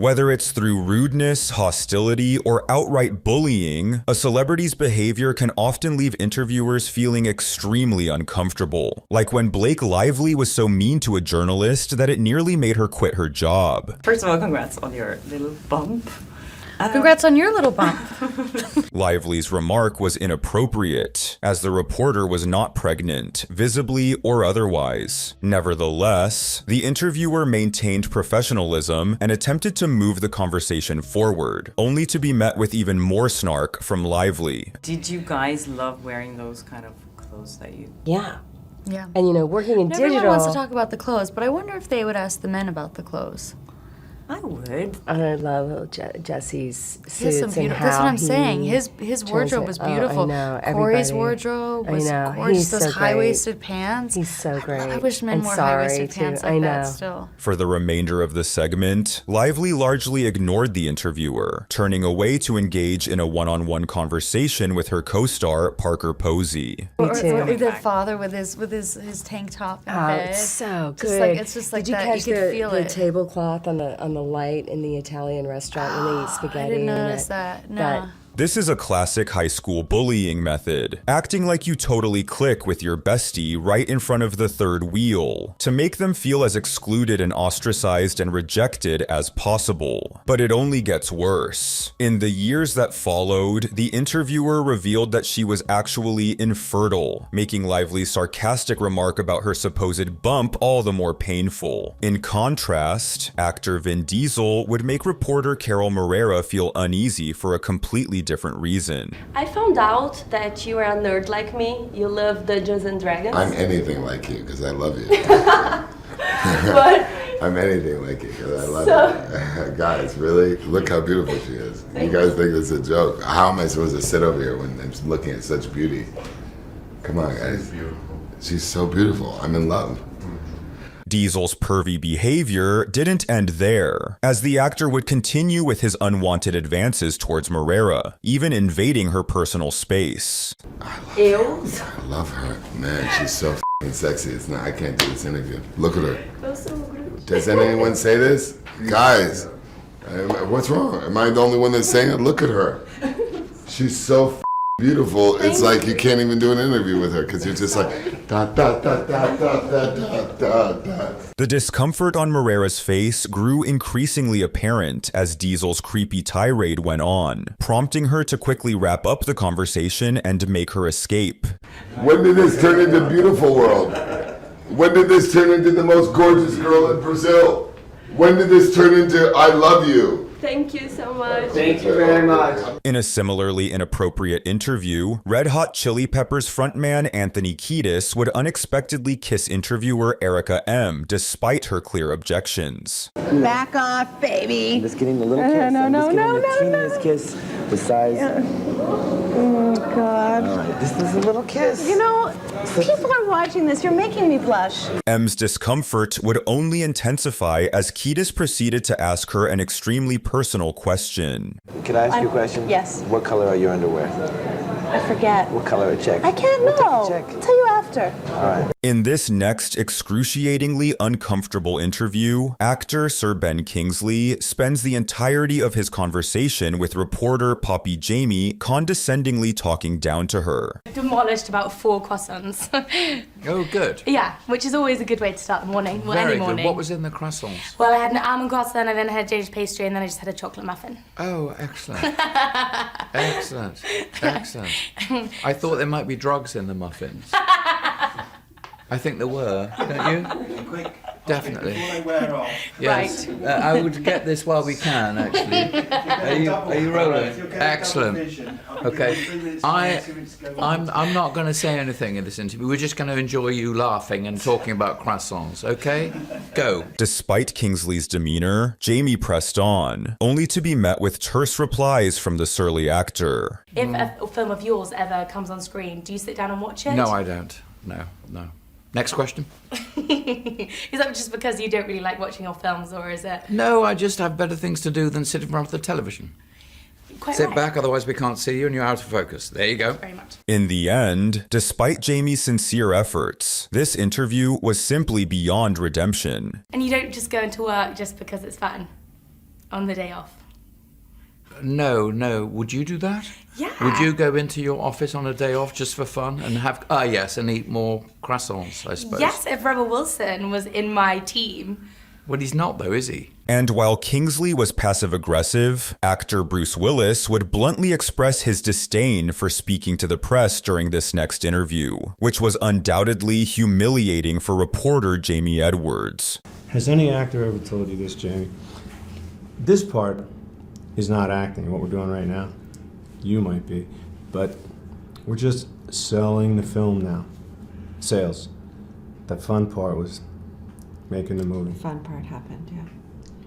Whether it's through rudeness, hostility, or outright bullying, a celebrity's behavior can often leave interviewers feeling extremely uncomfortable. Like when Blake Lively was so mean to a journalist that it nearly made her quit her job. First of all, congrats on your little bump. Congrats on your little bump. Lively's remark was inappropriate, as the reporter was not pregnant, visibly or otherwise. Nevertheless, the interviewer maintained professionalism and attempted to move the conversation forward, only to be met with even more snark from Lively. Did you guys love wearing those kind of clothes that you... Yeah. Yeah. And you know, working in digital... Everyone wants to talk about the clothes, but I wonder if they would ask the men about the clothes. I would. I love Jesse's suits He has some and how that's what I'm he saying. His wardrobe was beautiful. I know. Corey's Everybody. wardrobe was I know. gorgeous. He's Those so high-waisted pants. He's so great. I wish men And wore sorry, high-waisted too. pants I like that know. still. For the remainder of the segment, Lively largely ignored the interviewer, turning away to engage in a one-on-one conversation with her co-star, Parker Posey. Or too. the father with his tank top in bed. It's so good. It's just like Did you that. catch You could feel the it. tablecloth on the light in the Italian restaurant when they eat spaghetti? I didn't and notice that. No. This is a classic high school bullying method, acting like you totally click with your bestie right in front of the third wheel, to make them feel as excluded and ostracized and rejected as possible. But it only gets worse. In the years that followed, the interviewer revealed that she was actually infertile, making Lively's sarcastic remark about her supposed bump all the more painful. In contrast, actor Vin Diesel would make reporter Carol Moreira feel uneasy for a completely different reason. I found out that you are a nerd like me. You love Dungeons and Dragons. I'm anything like you because I love you. But I'm anything like you because I love you. Guys, really? Look how beautiful she is. You guys think it's a joke. How am I supposed to sit over here when I'm looking at such beauty? Come on, guys. She's so beautiful. I'm in love. Diesel's pervy behavior didn't end there, as the actor would continue with his unwanted advances towards Moreira, even invading her personal space. eu I love her. Man, she's so f***ing sexy. It's not, I can't do this interview. Look at her. Does anyone say this? Guys, what's wrong? Am I the only one that's saying it? Look at her. She's so f***ing beautiful. It's like you can't even do an interview with her because you're just like, da, da, da, da, da, da, da, da. The discomfort on Moreira's face grew increasingly apparent as Diesel's creepy tirade went on, prompting her to quickly wrap up the conversation and make her escape. When did this turn into Beautiful World? When did this turn into the most gorgeous girl in Brazil? When did this turn into I love you? Thank you so much. Thank you very much. In a similarly inappropriate interview, Red Hot Chili Peppers frontman Anthony Kiedis would unexpectedly kiss interviewer Erica M. despite her clear objections. Back off, baby. I'm just getting a little kiss. I'm just getting the teeniest kiss. The size. Oh, God. All right, this is a little kiss. You know, people are watching this. You're making me blush. M's discomfort would only intensify as Kiedis proceeded to ask her an extremely personal question. Can I ask you a question? Yes. What color are your underwear? I forget. What color? Check. I can't We'll know. take a check. I'll tell you after. All right. In this next excruciatingly uncomfortable interview, actor Sir Ben Kingsley spends the entirety of his conversation with reporter Poppy Jamie condescendingly talking down to her. Demolished about 4 croissants. Oh, good. Yeah, which is always a good way to start the morning. Well, Very any morning. good. What was in the croissants? Well, I had an almond croissant, and then I had a ginger pastry, and then I just had a chocolate muffin. Oh, excellent. Excellent. Excellent. I thought there might be drugs in the muffins. I think there were, don't you? Quick. Definitely. Before they wear off. Yes. Right. I would get this while we can, actually. Are you rolling? Excellent. Okay. I'm not going to say anything in this interview. We're just going to enjoy you laughing and talking about croissants, okay? Go. Despite Kingsley's demeanor, Jamie pressed on, only to be met with terse replies from the surly actor. If a film of yours ever comes on screen, do you sit down and watch it? No, I don't. No. Next question. Is that just because you don't really like watching your films, or is it? No, I just have better things to do than sit in front of the television. Quite Sit right. back, otherwise we can't see you and you're out of focus. There you go. Very much. In the end, despite Jamie's sincere efforts, this interview was simply beyond redemption. And you don't just go into work just because it's fun. on the day off. No. Would you do that? Yeah. Would you go into your office on a day off just for fun and have yes, and eat more croissants, I suppose? Yes, if Rebel Wilson was in my team. Well, he's not though, is he? And while Kingsley was passive-aggressive, actor Bruce Willis would bluntly express his disdain for speaking to the press during this next interview, which was undoubtedly humiliating for reporter Jamie Edwards. Has any actor ever told you this, Jamie? This part is not acting, what we're doing right now. You might be, but we're just selling the film now. Sales. The fun part was making the movie. The fun part happened, yeah.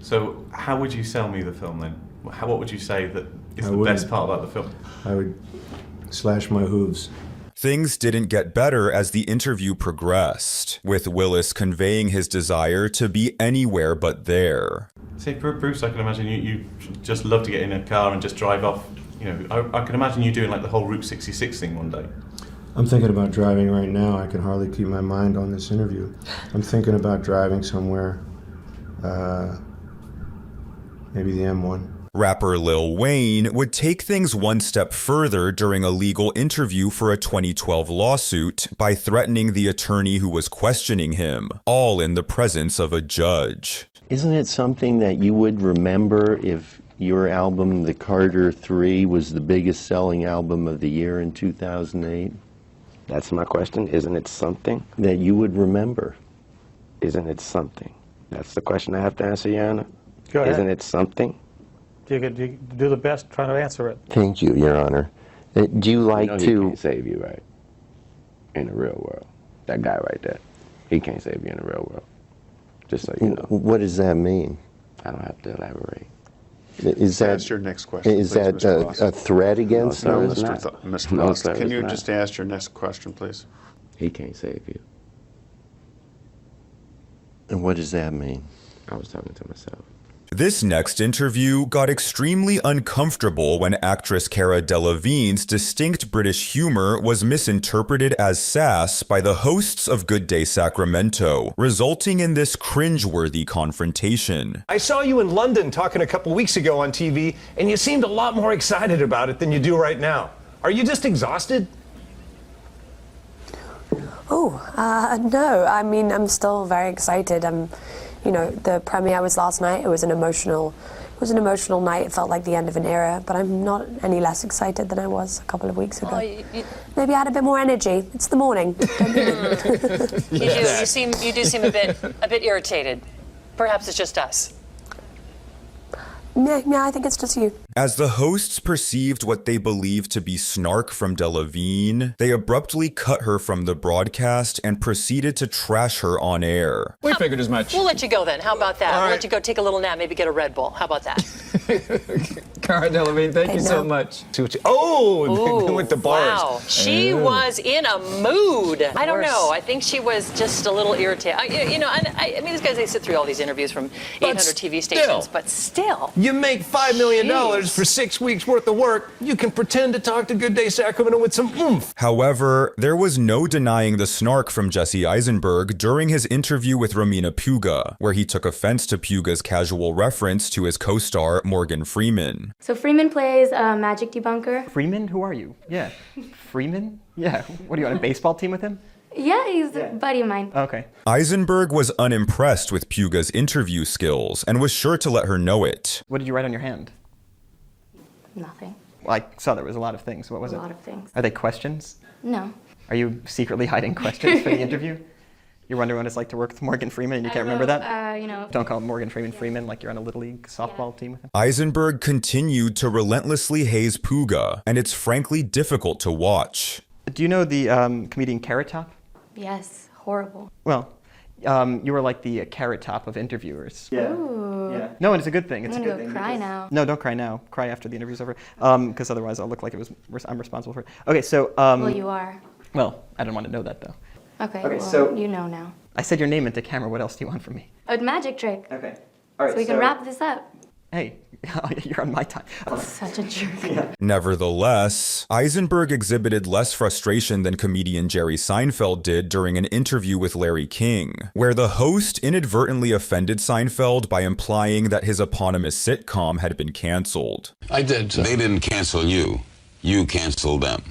So how would you sell me the film then? What would you say that is the best part about the film? I would slash my hooves. Things didn't get better as the interview progressed, with Willis conveying his desire to be anywhere but there. See, Bruce, I can imagine you just love to get in a car and just drive off. You know, I can imagine you doing like the whole Route 66 thing one day. I'm thinking about driving right now. I can hardly keep my mind on this interview. I'm thinking about driving somewhere, maybe the M1. Rapper Lil Wayne would take things one step further during a legal interview for a 2012 lawsuit by threatening the attorney who was questioning him, all in the presence of a judge. Isn't it something that you would remember if your album, The Carter 3, was the biggest selling album of the year in 2008? That's my question. Isn't it something? That you would remember. Isn't it something? That's the question I have to answer, Your Honor. Go ahead. Isn't it something? You could do the best trying to answer it. Thank you, Your Honor. Do you like He can't save you, right? In the real world. That guy right there. He can't save you in the real world. Just so you know. What does that mean? I don't have to elaborate. Is that ask your next question, Is please, that a threat against No, us? sir, it's not. No, sir, Can you it's just not. ask your next question, please? He can't save you. And what does that mean? I was talking to myself. This next interview got extremely uncomfortable when actress Cara Delevingne's distinct British humor was misinterpreted as sass by the hosts of Good Day Sacramento, resulting in this cringeworthy confrontation. I saw you in London talking a couple weeks ago on TV, and you seemed a lot more excited about it than you do right now. Are you just exhausted? No. I mean, I'm still very excited. You know, the premiere was last night. It was an emotional night. It felt like the end of an era, but I'm not any less excited than I was a couple of weeks ago. Maybe I had a bit more energy. It's the morning. Don't be mean. You do seem a bit irritated. Perhaps it's just us. Yeah, I think it's just you. As the hosts perceived what they believed to be snark from Delevingne, they abruptly cut her from the broadcast and proceeded to trash her on air. We figured as much. We'll let you go then. How about that? All We'll right. let you go take a little nap, maybe get a Red Bull. How about that? Cara Delevingne, thank you so much. Oh, with the bars. Wow. She was in a mood. I don't know. I think she was just a little irritated. I mean, these guys, they sit through all these interviews from 800 TV stations, but still. You make $5 million for 6 weeks worth of work. You can pretend to talk to Good Day Sacramento with some oomph. However, there was no denying the snark from Jesse Eisenberg during his interview with Romina Puga, where he took offense to Puga's casual reference to his co-star Morgan Freeman. So Freeman plays a magic debunker. Freeman? Who are you? Yeah. Freeman? Yeah. What, are you on a baseball team with him? Yeah, he's a buddy of mine. Okay. Eisenberg was unimpressed with Puga's interview skills and was sure to let her know it. What did you write on your hand? Nothing. Well, I saw there was a lot of things. What was it? A lot of things. Are they questions? No. Are you secretly hiding questions for the interview? You're wondering what it's like to work with Morgan Freeman and you can't remember that? Don't call Morgan Freeman like you're on a Little League softball team with him. Eisenberg continued to relentlessly haze Puga, and it's frankly difficult to watch. Do you know the comedian Carrot Top? Yes, horrible. Well, you were like the Carrot Top of interviewers. Ooh. Yeah. No, and it's a good thing. It's I'm a gonna good go thing. cry now. No, don't cry now. Cry after the interview's over, because otherwise I'll look like I'm responsible for it. Okay, so. Well, you are. Well, I don't want to know that though. Okay, Okay, well, so- you know now. I said your name into camera. What else do you want from me? A magic trick. Okay. So we can wrap this up. hey, you're on my time. Such a jerk. Nevertheless, Eisenberg exhibited less frustration than comedian Jerry Seinfeld did during an interview with Larry King, where the host inadvertently offended Seinfeld by implying that his eponymous sitcom had been canceled. I did. They didn't cancel you. You canceled them.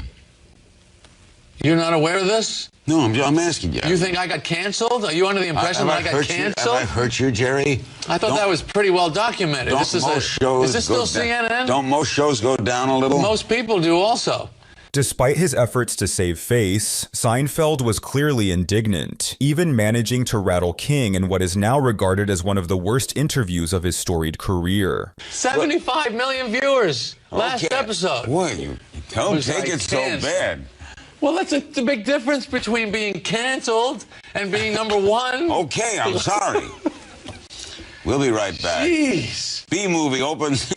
You're not aware of this? No, I'm asking you. You think I got canceled? Are you under the impression that I got canceled? Have I hurt you, Jerry? I thought that was pretty well documented. Is this still CNN? Don't most shows go down a little? Most people do also. Despite his efforts to save face, Seinfeld was clearly indignant, even managing to rattle King in what is now regarded as one of the worst interviews of his storied career. 75 million viewers last episode. Boy, you don't take it so bad. Well, that's the big difference between being canceled and being number one. Okay, I'm sorry. We'll be right back. Jeez. B-movie opens.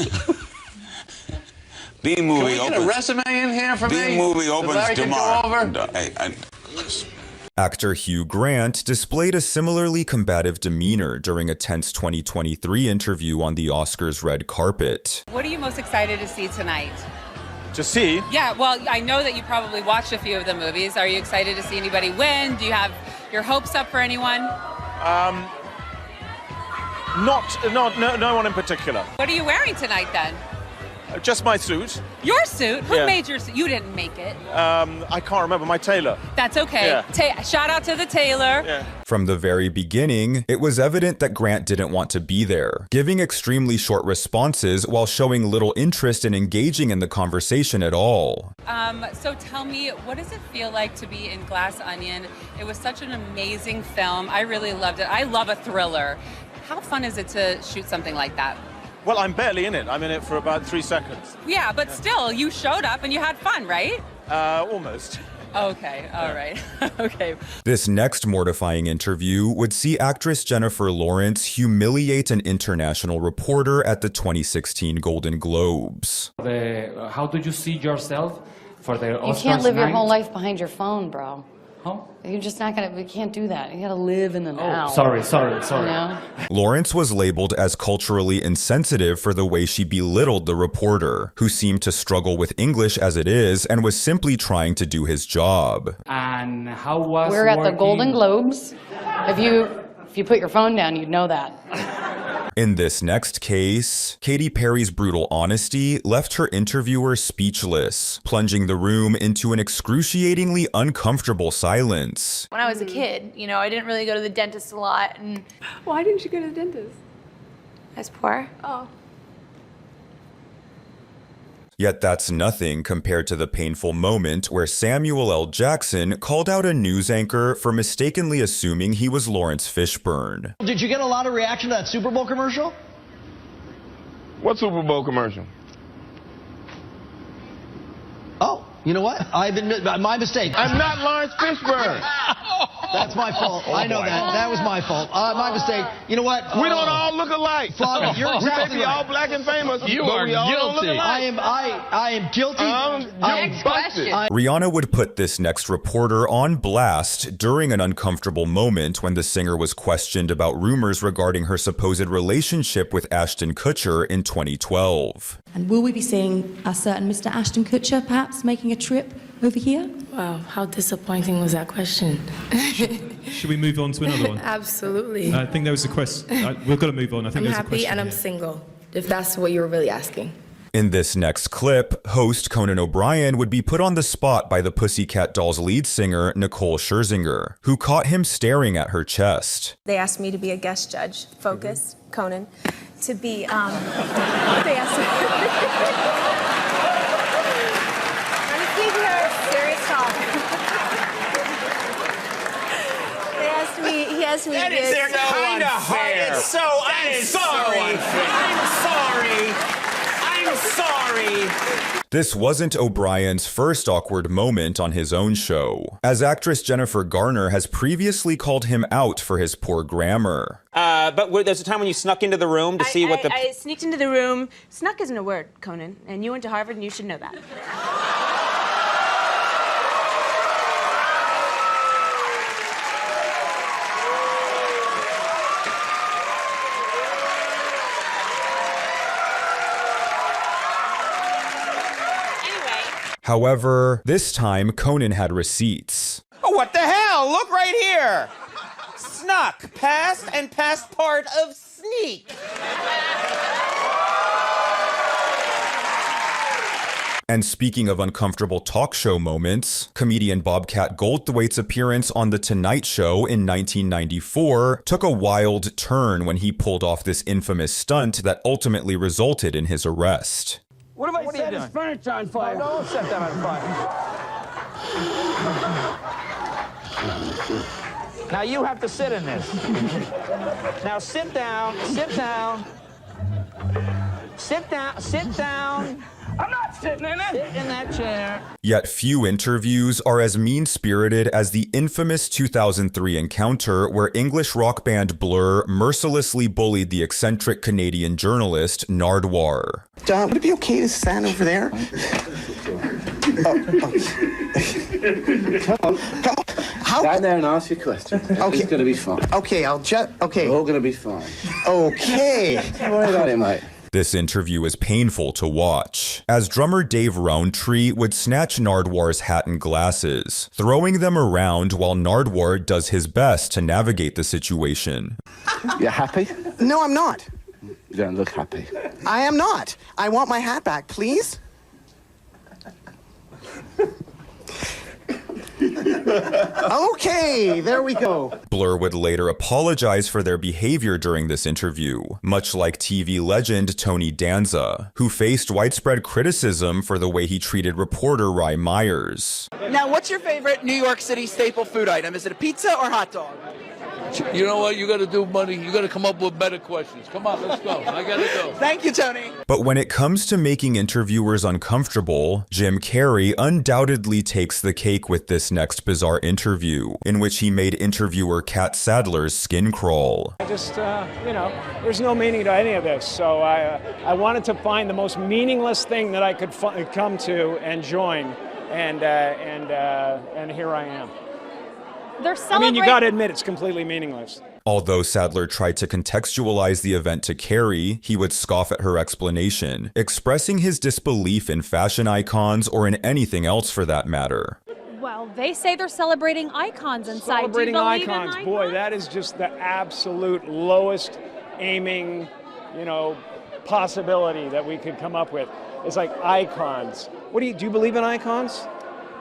B-movie opens. Can we get a resume in here for me? B-movie opens tomorrow. Actor Hugh Grant displayed a similarly combative demeanor during a tense 2023 interview on the Oscars red carpet. What are you most excited to see tonight? To see? Yeah, well, I know that you probably watched a few of the movies. Are you excited to see anybody win? Do you have your hopes up for anyone? No one in particular. What are you wearing tonight then? Just my suit. Your suit? Who Yeah. made your suit? You didn't make it. I can't remember, my tailor. That's okay. Yeah. Shout out to the tailor. Yeah. From the very beginning, it was evident that Grant didn't want to be there, giving extremely short responses while showing little interest in engaging in the conversation at all. So tell me, what does it feel like to be in Glass Onion? It was such an amazing film. I really loved it. I love a thriller. How fun is it to shoot something like that? Well, I'm barely in it. I'm in it for about 3 seconds. Yeah, but still, you showed up and you had fun, right? Almost. Okay, all right. Okay. This next mortifying interview would see actress Jennifer Lawrence humiliate an international reporter at the 2016 Golden Globes. How do you see yourself for the Oscars You can't live your night? whole life behind your phone, bro. Huh? You're just not gonna, we can't do that. You gotta live in the now. Sorry. You know? Lawrence was labeled as culturally insensitive for the way she belittled the reporter, who seemed to struggle with English as it is and was simply trying to do his job. And how was We're at the working- Golden Globes. If you put your phone down, you'd know that. In this next case, Katy Perry's brutal honesty left her interviewer speechless, plunging the room into an excruciatingly uncomfortable silence. When I was a kid, I didn't really go to the dentist a lot. And Why didn't you go to the dentist? I was poor. Oh. Yet that's nothing compared to the painful moment where Samuel L. Jackson called out a news anchor for mistakenly assuming he was Lawrence Fishburne. Did you get a lot of reaction to that Super Bowl commercial? What Super Bowl commercial? Oh, you know what? I've admit my mistake. I'm not Lawrence Fishburne. That's my fault. I know that. That was my fault. My mistake. You know what? We don't all look alike. Flavia, you're We may exactly be right. all black and famous. You but are we all don't look guilty. alike. I am guilty. You're busted. Rihanna would put this next reporter on blast during an uncomfortable moment when the singer was questioned about rumors regarding her supposed relationship with Ashton Kutcher in 2012. And will we be seeing a certain Mr. Ashton Kutcher perhaps making a trip over here? Wow, how disappointing was that question? Should we move on to another one? Absolutely. I think there was a question. We've got to move on. I think I'm there's a happy question and I'm here. single, if that's what you were really asking. In this next clip, host Conan O'Brien would be put on the spot by the Pussycat Dolls lead singer Nicole Scherzinger, who caught him staring at her chest. They asked me to be a guest judge, focus, Conan, to be, they asked me. Keep your serious talk. He asked me That to is be kind of hard. It's so, I'm sorry. I'm sorry. This wasn't O'Brien's first awkward moment on his own show, as actress Jennifer Garner has previously called him out for his poor grammar. But there's a time when you snuck into the room to see what the... I sneaked into the room. Snuck isn't a word, Conan, and you went to Harvard and you should know that. However, this time Conan had receipts. Oh, what the hell? Look right here. Snuck. Past and past part of sneak. And speaking of uncomfortable talk show moments, comedian Bobcat Goldthwait's appearance on The Tonight Show in 1994 took a wild turn when he pulled off this infamous stunt that ultimately resulted in his arrest. What have I set his furniture on fire? No, don't set that on fire. Now you have to sit in this. Now sit down, sit down. Sit down, sit down. I'm not sitting in it. Sit in that chair. Yet few interviews are as mean-spirited as the infamous 2003 encounter where English rock band Blur mercilessly bullied the eccentric Canadian journalist Nardwuar. John, would it be okay to stand over there? Come on. How? Stand there and ask your question. Okay. It's going to be fine. Okay, okay. We're all going to be fine. Okay. Don't worry about it, mate. This interview is painful to watch, as drummer Dave Rowntree would snatch Nardwuar's hat and glasses, throwing them around while Nardwuar does his best to navigate the situation. You're happy? No, I'm not. You don't look happy. I am not. I want my hat back, please. Okay, there we go. Blur would later apologize for their behavior during this interview, much like TV legend Tony Danza, who faced widespread criticism for the way he treated reporter Rye Myers. Now, what's your favorite New York City staple food item? Is it a pizza or hot dog? You know what? You got to do, buddy. You got to come up with better questions. Come on, let's go. I got to go. Thank you, Tony. But when it comes to making interviewers uncomfortable, Jim Carrey undoubtedly takes the cake with this next bizarre interview, in which he made interviewer Kat Sadler's skin crawl. I just, there's no meaning to any of this. So I wanted to find the most meaningless thing that I could come to and join, and here I am. I mean, you got to admit, it's completely meaningless. Although Sadler tried to contextualize the event to Carey, he would scoff at her explanation, expressing his disbelief in fashion icons or in anything else for that matter. Well, they say they're celebrating icons inside. Celebrating Do you believe icons, in boy, that is just the absolute lowest aiming, possibility that we could come up with. It's like icons. Do you believe in icons?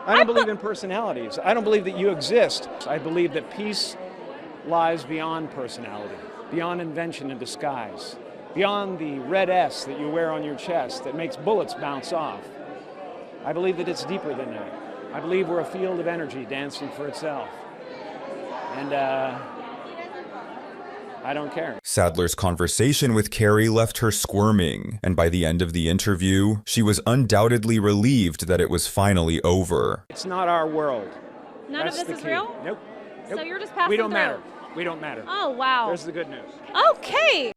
I don't believe in personalities. I don't believe that you exist. I believe that peace lies beyond personality, beyond invention and disguise, beyond the red S that you wear on your chest that makes bullets bounce off. I believe that it's deeper than that. I believe we're a field of energy dancing for itself. And I don't care. Sadler's conversation with Carey left her squirming, and by the end of the interview, she was undoubtedly relieved that it was finally over. It's not our world. None of this is real? Nope. So you're just passing We don't through. matter. We don't matter. Oh, wow. There's the good news. Okay.